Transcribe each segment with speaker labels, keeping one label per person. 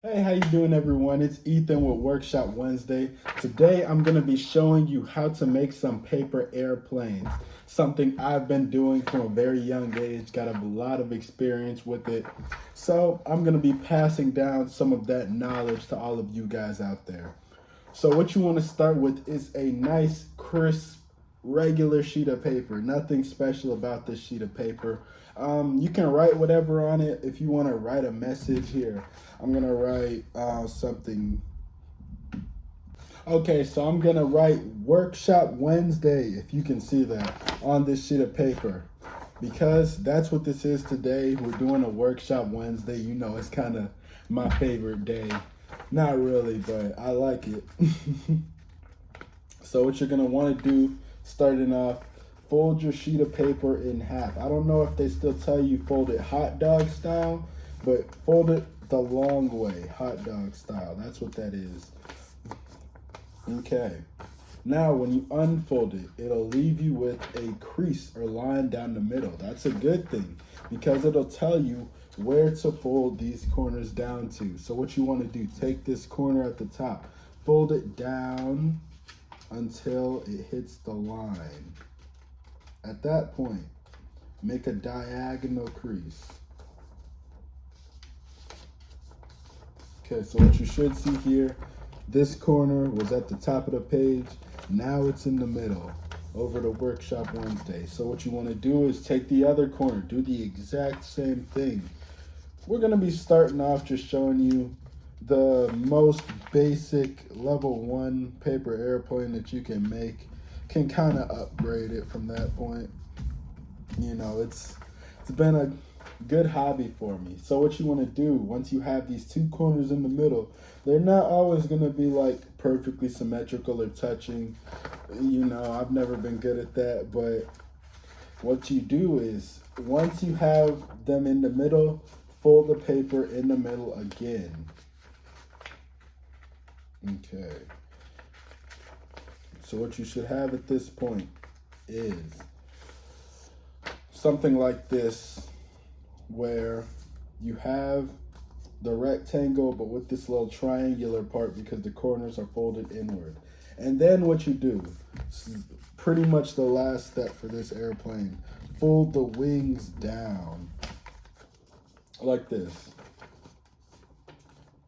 Speaker 1: Hey, how you doing everyone? It's Ethan with Workshop Wednesday. Today I'm going to be showing you how to make some paper airplanes. Something I've been doing from a very young age, got a lot of experience with it. So I'm going to be passing down some of that knowledge to all of you guys out there. So what you want to start with is a nice, crisp, regular sheet of paper. Nothing special about this sheet of paper. You can write whatever on it. If you want to write a message here, I'm gonna write something. Okay, so I'm gonna write Workshop Wednesday, if you can see that, on this sheet of paper. Because that's what this is today. We're doing a Workshop Wednesday. You know, it's kind of my favorite day. Not really, but I like it. So what you're gonna want to do, starting off, fold your sheet of paper in half. I don't know if they still tell you fold it hot dog style, but fold it the long way, hot dog style. That's what that is. Okay. Now, when you unfold it, it'll leave you with a crease or line down the middle. That's a good thing because it'll tell you where to fold these corners down to. So what you want to do, take this corner at the top, fold it down until it hits the line. At that point, make a diagonal crease. Okay, so what you should see here, this corner was at the top of the page. Now it's in the middle over to Workshop Wednesday. So what you want to do is take the other corner, do the exact same thing. We're going to be starting off just showing you the most basic level 1 paper airplane that you can make. Can kind of upgrade it from that point. You know, it's been a good hobby for me. So what you want to do, once you have these two corners in the middle, they're not always going to be like perfectly symmetrical or touching. You know, I've never been good at that, but what you do is once you have them in the middle, fold the paper in the middle again. Okay. So what you should have at this point is something like this, where you have the rectangle but with this little triangular part because the corners are folded inward. And then what you do, this is pretty much the last step for this airplane, fold the wings down like this.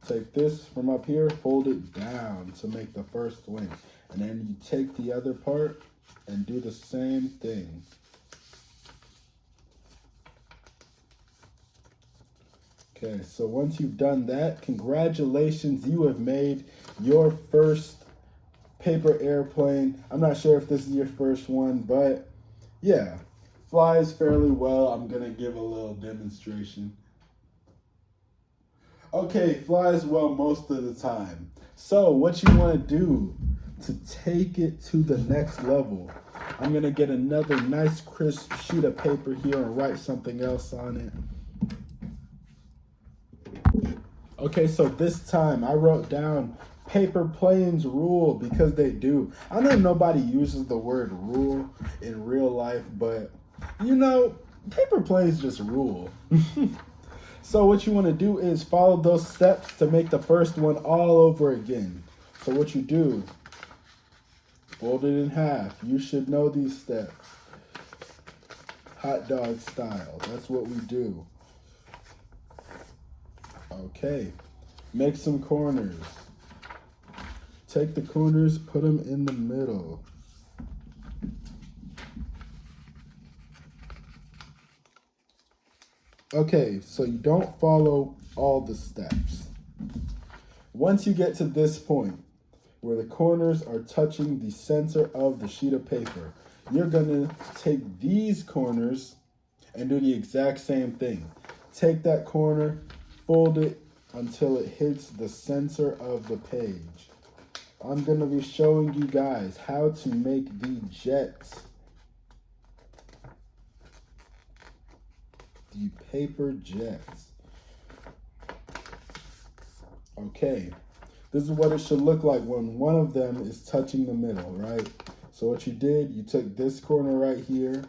Speaker 1: Take this from up here, fold it down to make the first wing. And then you take the other part and do the same thing. Okay, so once you've done that, congratulations, you have made your first paper airplane. I'm not sure if this is your first one, but yeah, flies fairly well. I'm gonna give a little demonstration. Okay, flies well most of the time. So what you wanna do to take it to the next level, I'm gonna get another nice crisp sheet of paper here and write something else on it. Okay, so this time I wrote down paper planes rule because they do. I know nobody uses the word rule in real life, but you know, paper planes just rule. So what you want to do is follow those steps to make the first one all over again. So what you do, fold it in half. You should know these steps. Hot dog style, that's what we do. Okay, make some corners. Take the corners, put them in the middle. Okay, so you don't follow all the steps. Once you get to this point, where the corners are touching the center of the sheet of paper, you're gonna take these corners and do the exact same thing. Take that corner, fold it until it hits the center of the page. I'm gonna be showing you guys how to make the jets. The paper jets. Okay, this is what it should look like when one of them is touching the middle, right? So what you did, you took this corner right here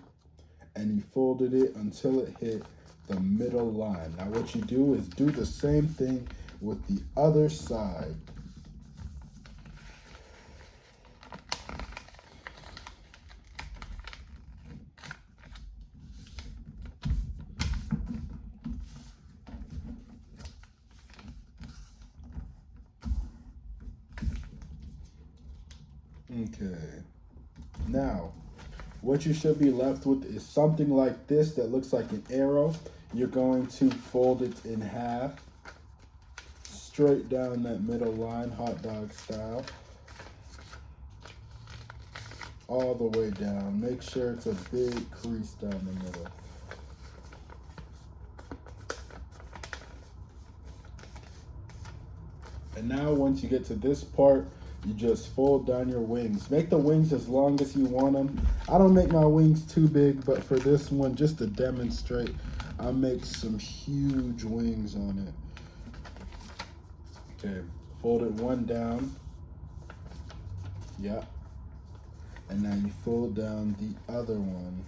Speaker 1: and you folded it until it hit the middle line. Now what you do is do the same thing with the other side. Okay. Now, what you should be left with is something like this that looks like an arrow. You're going to fold it in half, straight down that middle line, hot dog style, all the way down. Make sure it's a big crease down the middle. And now once you get to this part, you just fold down your wings. Make the wings as long as you want them. I don't make my wings too big, but for this one, just to demonstrate, I make some huge wings on it. Okay, fold it one down. Yep. And now you fold down the other one.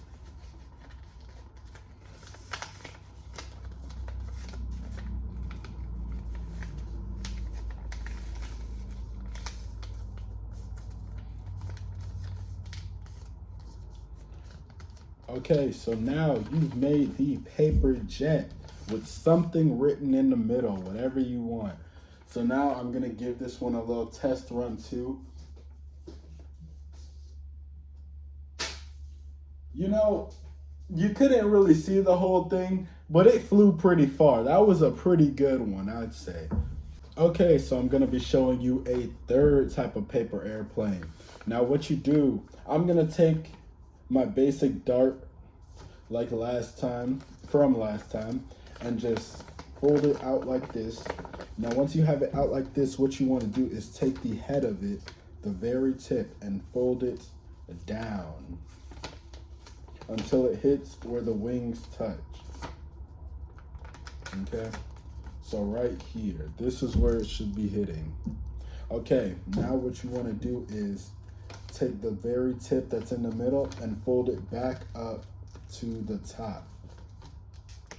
Speaker 1: Okay, so now you've made the paper jet with something written in the middle, whatever you want. So now I'm gonna give this one a little test run too. You know, you couldn't really see the whole thing, but it flew pretty far. That was a pretty good one, I'd say. Okay, so I'm gonna be showing you a third type of paper airplane. Now what you do, I'm gonna take my basic dart like from last time, and just fold it out like this. Now once you have it out like this, what you want to do is take the head of it, the very tip, and fold it down until it hits where the wings touch. Okay, so right here, this is where it should be hitting. Okay, now what you want to do is take the very tip that's in the middle and fold it back up to the top.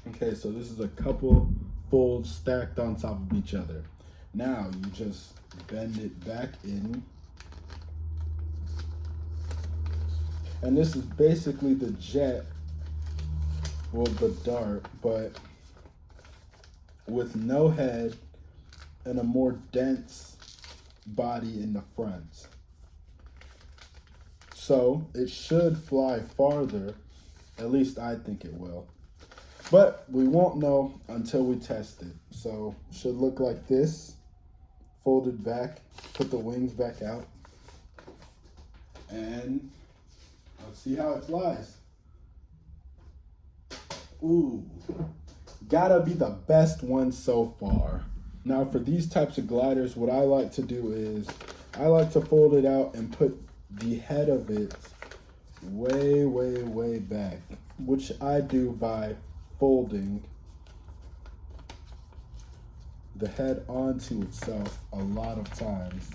Speaker 1: Okay, so this is a couple folds stacked on top of each other. Now you just bend it back in. And this is basically the jet, well, the dart, but with no head and a more dense body in the front. So it should fly farther, at least I think it will. But we won't know until we test it. So it should look like this, folded back, put the wings back out, and let's see how it flies. Ooh, gotta be the best one so far. Now for these types of gliders, what I like to do is, I like to fold it out and put the head of it way, way, way back, which I do by folding the head onto itself a lot of times.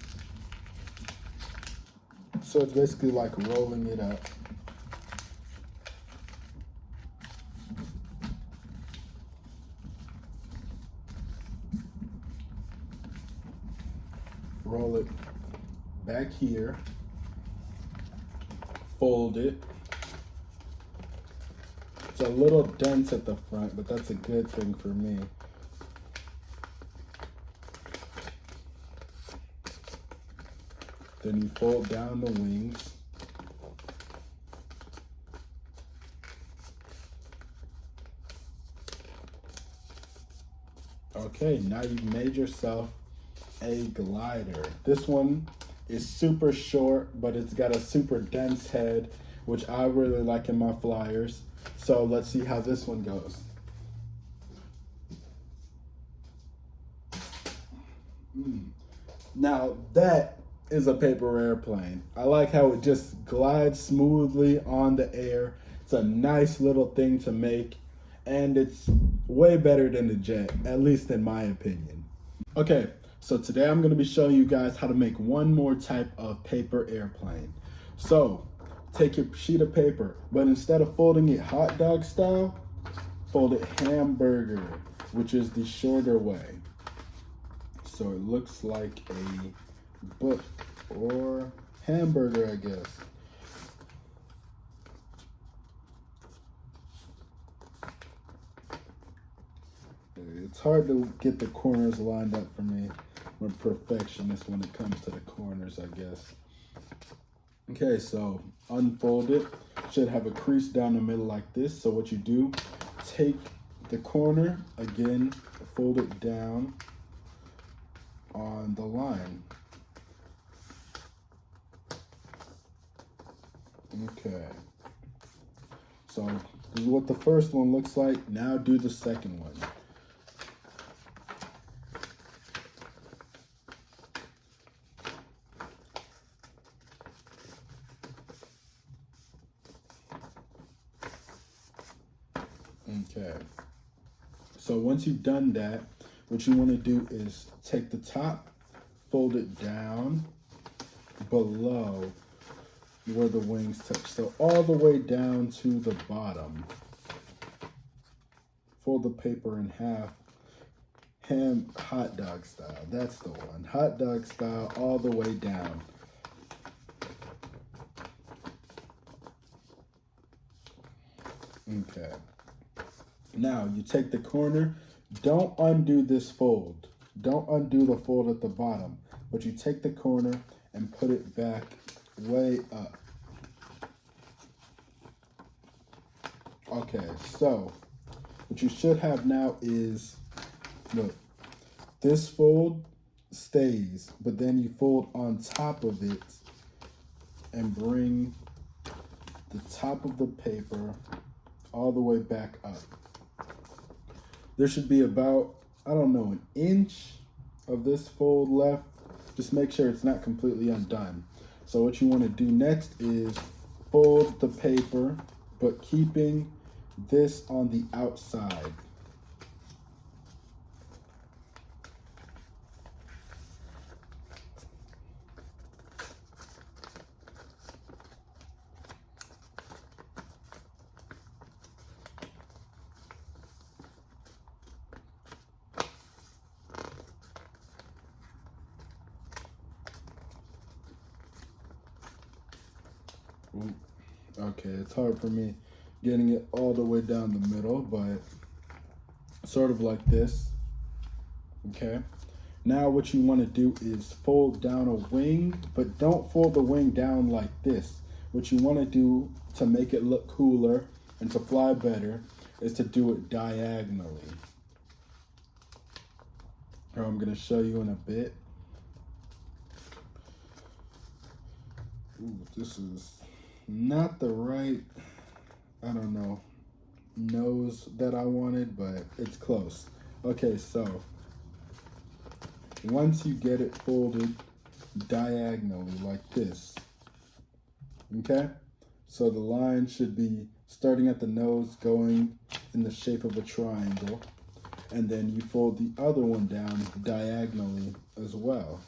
Speaker 1: So it's basically like rolling it up. Roll it back here, fold it. It's a little dense at the front, but that's a good thing for me. Then you fold down the wings. Okay, now you've made yourself a glider. This one is super short, but it's got a super dense head, which I really like in my flyers. So let's see how this one goes. Now that is a paper airplane. I like how it just glides smoothly on the air. It's a nice little thing to make, and it's way better than the jet, at least in my opinion. Okay, so today I'm gonna be showing you guys how to make one more type of paper airplane. So take your sheet of paper, but instead of folding it hot dog style, fold it hamburger, which is the shorter way. So it looks like a book or hamburger, I guess. It's hard to get the corners lined up for me. I'm a perfectionist when it comes to the corners, I guess. Okay, so unfold it. Should have a crease down the middle like this. So what you do, take the corner, again, fold it down on the line. Okay. So this is what the first one looks like. Now do the second one. Okay, so once you've done that, what you want to do is take the top, fold it down below where the wings touch. So all the way down to the bottom. Fold the paper in half. Hot dog style, that's the one. Hot dog style all the way down. Okay. Now you take the corner, don't undo this fold. Don't undo the fold at the bottom, but you take the corner and put it back way up. Okay, so what you should have now is, look, this fold stays, but then you fold on top of it and bring the top of the paper all the way back up. There should be about, I don't know, an inch of this fold left. Just make sure it's not completely undone. So what you want to do next is fold the paper, but keeping this on the outside. Okay, it's hard for me getting it all the way down the middle, but sort of like this. Okay, now what you want to do is fold down a wing, but don't fold the wing down like this. What you want to do to make it look cooler and to fly better is to do it diagonally. Here, I'm going to show you in a bit. Ooh, this is not the right, I don't know, nose that I wanted, but it's close. Okay, so once you get it folded diagonally like this, okay, so the line should be starting at the nose, going in the shape of a triangle, and then you fold the other one down diagonally as well.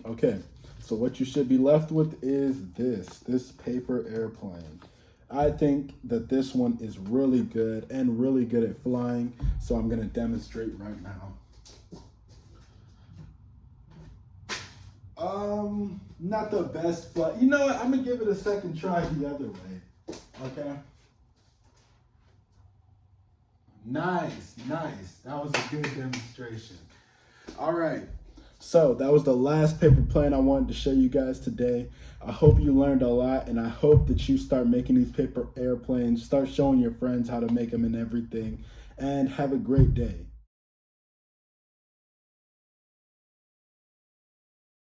Speaker 1: Okay, so what you should be left with is this paper airplane. I think that this one is really good and really good at flying, so I'm gonna demonstrate right now. Not the best flight. You know what, I'm gonna give it a second try the other way, okay? Nice, nice. That was a good demonstration. All right. So that was the last paper plane I wanted to show you guys today. I hope you learned a lot, and I hope that you start making these paper airplanes, start showing your friends how to make them and everything, and have a great day.